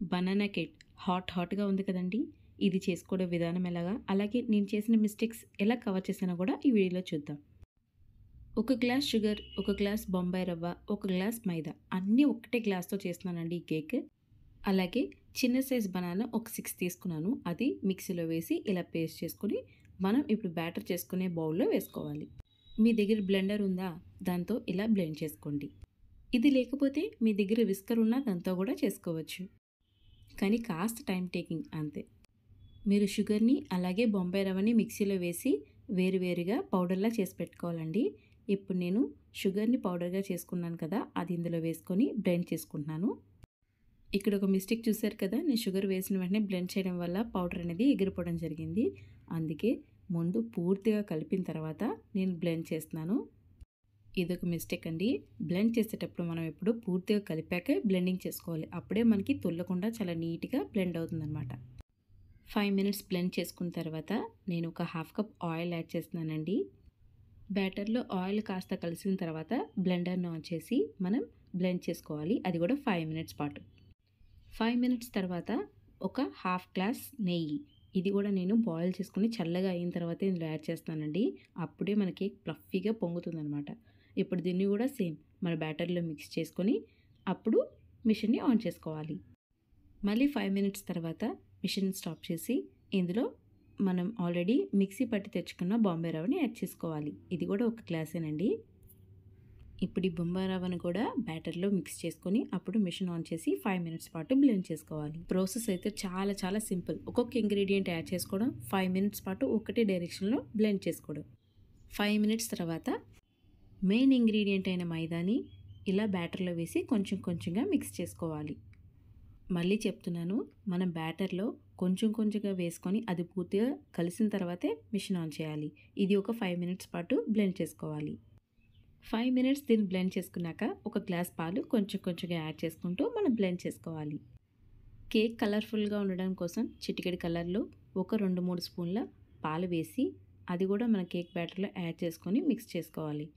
Banana cake హాట్‌గా ఉంది కదండీ! ఇది చేసుకోవడం విధానం ఎలాగా? అలాగే నేను చేసిన మిస్టేక్స్ ఎలా కవర్ చేశానో కూడా ఈ వీడియోలో చూద్దాం. ఒక గ్లాస్ షుగర్, ఒక గ్లాస్ బొంబాయి రవ్వ, ఒక గ్లాస్ మైదా అన్నీ ఒకటే గ్లాస్‌తో చేస్తున్నానండి ఈ కేక్. అలాగే చిన్న సైజ్ బనానా ఒక 6 తీసుకున్నాను. అది మిక్సీలో వేసి ఇలా పేస్ట్ చేసుకొని మనం ఇప్పుడు బ్యాటర్ చేసుకునే బౌల్‌లో వేసుకోవాలి. మీ దగ్గర బ్లెండర్ ఉందా? దాంతో ఇలా బ్లెండ్ చేసుకోండి. ఇది లేకపోతే మీ దగ్గర విస్కర్ ఉన్నా దాంతో కూడా చేసుకోవచ్చు. కానీ కాస్త టైం టేకింగ్ అంతే. మీరు షుగర్‌ని అలాగే బొంబాయి రవ్వని మిక్సీలో వేసి వేరువేరుగా పౌడర్‌లా చేసి పెట్టుకోవాలండి. ఇప్పుడు నేను షుగర్‌ని పౌడర్‌గా చేసుకున్నాను కదా! అది ఇందులో వేసుకొని బ్లెండ్ చేసుకుంటున్నాను. ఇక్కడ ఒక మిస్టేక్ చూసారు కదా! నేను షుగర్ వేసిన వెంటనే బ్లెండ్ చేయడం వల్ల పౌడర్ అనేది ఎగిరిపోవడం జరిగింది. అందుకే ముందు పూర్తిగా కలిపిన తర్వాత నేను బ్లెండ్ చేస్తున్నాను. ఇదొక మిస్టేక్ అండి. బ్లెండ్ చేసేటప్పుడు మనం ఎప్పుడు పూర్తిగా కలిపాకే బ్లెండింగ్ చేసుకోవాలి. అప్పుడే మనకి తుల్లకుండా చాలా నీట్‌గా బ్లెండ్ అవుతుందనమాట. 5 మినిట్స్ బ్లెండ్ చేసుకున్న తర్వాత నేను ఒక హాఫ్ కప్ ఆయిల్ యాడ్ చేస్తున్నానండి. బ్యాటర్‌లో ఆయిల్ కాస్త కలిసిన తర్వాత బ్లెండర్‌ని ఆన్ చేసి మనం బ్లెండ్ చేసుకోవాలి. అది కూడా 5 మినిట్స్ పాటు. 5 మినిట్స్ తర్వాత ఒక హాఫ్ గ్లాస్ నెయ్యి. ఇది కూడా నేను బాయిల్ చేసుకొని చల్లగా అయిన తర్వాతే ఇందులో యాడ్ చేస్తానండి. అప్పుడే మనకి ఫ్లఫీగా పొంగుతుందనమాట. ఇప్పుడు దీన్ని కూడా సేమ్ మన బ్యాటర్‌లో మిక్స్ చేసుకొని అప్పుడు మిషన్‌ని ఆన్ చేసుకోవాలి. మళ్ళీ 5 మినిట్స్ తర్వాత మిషన్ స్టాప్ చేసి ఇందులో మనం ఆల్రెడీ మిక్సీ పట్టి తెచ్చుకున్న బాంబే రవ్వని యాడ్ చేసుకోవాలి. ఇది కూడా ఒక గ్లాసేనండి. ఇప్పుడు ఈ బొంబాయి రవ్వను కూడా బ్యాటర్‌లో మిక్స్ చేసుకొని అప్పుడు మిషన్ ఆన్ చేసి 5 మినిట్స్ పాటు బ్లెండ్ చేసుకోవాలి. ప్రాసెస్ అయితే చాలా సింపుల్. ఒక్కొక్క ఇంగ్రీడియంట్ యాడ్ చేసుకోవడం, 5 మినిట్స్ పాటు ఒకటే డైరెక్షన్‌లో బ్లెండ్ చేసుకోవడం. 5 మినిట్స్ తర్వాత మెయిన్ ఇంగ్రీడియంట్ అయిన మైదాని ఇలా బ్యాటర్‌లో వేసి కొంచెంగా మిక్స్ చేసుకోవాలి. మళ్ళీ చెప్తున్నాను, మనం బ్యాటర్‌లో కొంచెంగా వేసుకొని అది పూర్తిగా కలిసిన తర్వాతే మిషన్ ఆన్ చేయాలి. ఇది ఒక 5 మినిట్స్ పాటు బ్లెండ్ చేసుకోవాలి. 5 మినిట్స్ దీన్ని బ్లెండ్ చేసుకున్నాక ఒక గ్లాస్ పాలు కొంచెంగా యాడ్ చేసుకుంటూ మనం బ్లెండ్ చేసుకోవాలి. కేక్ కలర్ఫుల్గా ఉండడం కోసం చిటికెడు కలర్లో ఒక 2-3 స్పూన్ల పాలు వేసి అది కూడా మన కేక్ బ్యాటర్లో యాడ్ చేసుకొని మిక్స్ చేసుకోవాలి.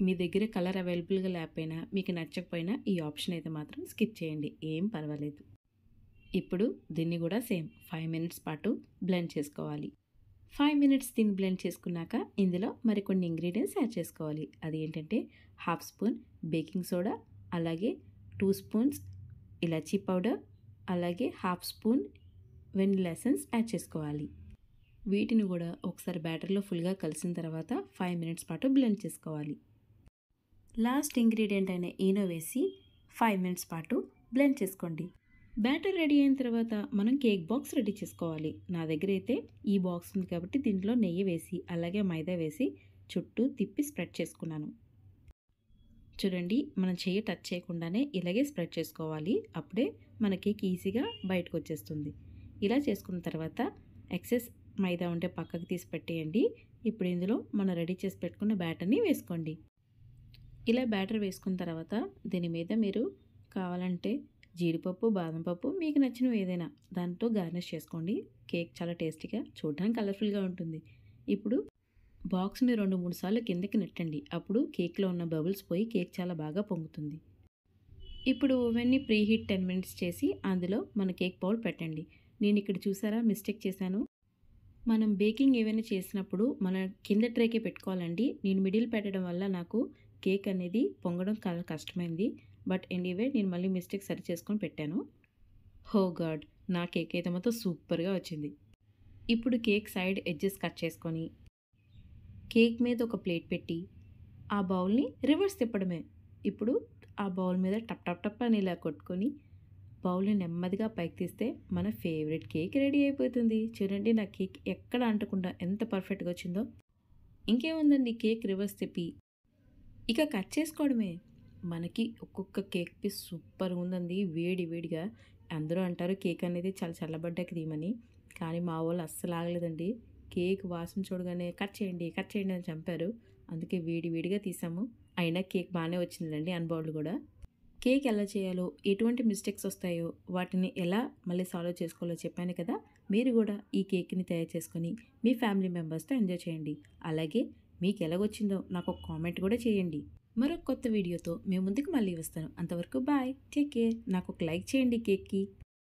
మీ దగ్గర కలర్ అవైలబుల్గా లేకపోయినా మీకు నచ్చకపోయినా ఈ ఆప్షన్ అయితే మాత్రం స్కిప్ చేయండి, ఏం పర్వాలేదు. ఇప్పుడు దీన్ని కూడా సేమ్ 5 మినిట్స్ పాటు బ్లెండ్ చేసుకోవాలి. 5 మినిట్స్ దీన్ని బ్లెండ్ చేసుకున్నాక ఇందులో మరికొన్ని ఇంగ్రీడియంట్స్ యాడ్ చేసుకోవాలి. అది ఏంటంటే హాఫ్ స్పూన్ బేకింగ్ సోడా, అలాగే 2 స్పూన్స్ ఇలాచీ పౌడర్, అలాగే half spoon vanilla essence add చేసుకోవాలి. వీటిని కూడా ఒకసారి బ్యాటర్లో ఫుల్గా కలిసిన తర్వాత 5 మినిట్స్ పాటు బ్లెండ్ చేసుకోవాలి. లాస్ట్ ఇంగ్రీడియంట్ అయిన ఈనో వేసి 5 మినిట్స్ పాటు బ్లెండ్ చేసుకోండి. బ్యాటర్ రెడీ అయిన తర్వాత మనం కేక్ బాక్స్ రెడీ చేసుకోవాలి. నా దగ్గర అయితే ఈ బాక్స్ ఉంది కాబట్టి దీంట్లో నెయ్యి వేసి అలాగే మైదా వేసి చుట్టూ తిప్పి స్ప్రెడ్ చేసుకున్నాను. చూడండి, మనం చెయ్యి టచ్ చేయకుండానే ఇలాగే స్ప్రెడ్ చేసుకోవాలి. అప్పుడే మన కేక్ ఈజీగా బయటకు వచ్చేస్తుంది. ఇలా చేసుకున్న తర్వాత ఎక్సెస్ మైదా ఉంటే పక్కకు తీసి పెట్టేయండి. ఇప్పుడు ఇందులో మనం రెడీ చేసి పెట్టుకున్న బ్యాటర్ని వేసుకోండి. ఇలా బ్యాటర్ వేసుకున్న తర్వాత దీని మీద మీరు కావాలంటే జీడిపప్పు, బాదం పప్పు మీకు నచ్చినవి ఏదైనా దాంతో గార్నిష్ చేసుకోండి. కేక్ చాలా టేస్టీగా, చూడడానికి కలర్ఫుల్గా ఉంటుంది. ఇప్పుడు బాక్స్ని 2-3 సార్లు కిందకి నెట్టండి. అప్పుడు కేక్లో ఉన్న బబుల్స్ పోయి కేక్ చాలా బాగా పొంగుతుంది. ఇప్పుడు ఓవెన్ని ప్రీహీట్ 10 మినిట్స్ చేసి అందులో మన కేక్ బౌల్ పెట్టండి. నేను ఇక్కడ చూసారా మిస్టేక్ చేశాను. మనం బేకింగ్ ఏవైనా చేసినప్పుడు మన కింద ట్రేకే పెట్టుకోవాలండి. నేను మిడిల్ పెట్టడం వల్ల నాకు కేక్ అనేది పొంగడం చాలా కష్టమైంది. బట్ ఎనీవే నేను మళ్ళీ మిస్టేక్ సరి చేసుకొని పెట్టాను. హో గాడ్, నా కేక్ అయితే మాత్రం సూపర్గా వచ్చింది. ఇప్పుడు కేక్ సైడ్ ఎడ్జెస్ కట్ చేసుకొని కేక్ మీద ఒక ప్లేట్ పెట్టి ఆ బౌల్ని రివర్స్ తిప్పడమే. ఇప్పుడు ఆ బౌల్ మీద టప్ అని ఇలా కొట్టుకొని బౌల్ని నెమ్మదిగా పైకి తీస్తే మన ఫేవరెట్ కేక్ రెడీ అయిపోతుంది. చూడండి, నా కేక్ ఎక్కడ అంటకుండా ఎంత పర్ఫెక్ట్గా వచ్చిందో. ఇంకేముందండి, కేక్ రివర్స్ తిప్పి ఇక కట్ చేసుకోవడమే. మనకి ఒక్కొక్క కేక్ పీస్ సూపర్ ఉందండి, వేడిగా. అందరూ అంటారు కేక్ అనేది చాలా చల్లబడ్డాక తీయమని, కానీ మా వాళ్ళు అస్సలు ఆగలేదండి. కేక్ వాసన చూడగానే కట్ చేయండి అని చంపారు. అందుకే వేడిగా తీసాము. అయినా కేక్ బాగానే వచ్చిందండి, అన్బౌల్డ్ కూడా. కేక్ ఎలా చేయాలో, ఎటువంటి మిస్టేక్స్ వస్తాయో వాటిని ఎలా మళ్ళీ సాల్వ్ చేసుకోవాలో చెప్పాను కదా. మీరు కూడా ఈ కేక్ని తయారు చేసుకొని మీ ఫ్యామిలీ మెంబర్స్తో ఎంజాయ్ చేయండి. అలాగే మీకు ఎలాగొచ్చిందో నాకు ఒక కామెంట్ కూడా చేయండి. మరొక కొత్త వీడియోతో మేము ముందుకు మళ్ళీ వస్తాను. అంతవరకు బాయ్, టేక్ కేర్. నాకు ఒక లైక్ చేయండి కేక్కి.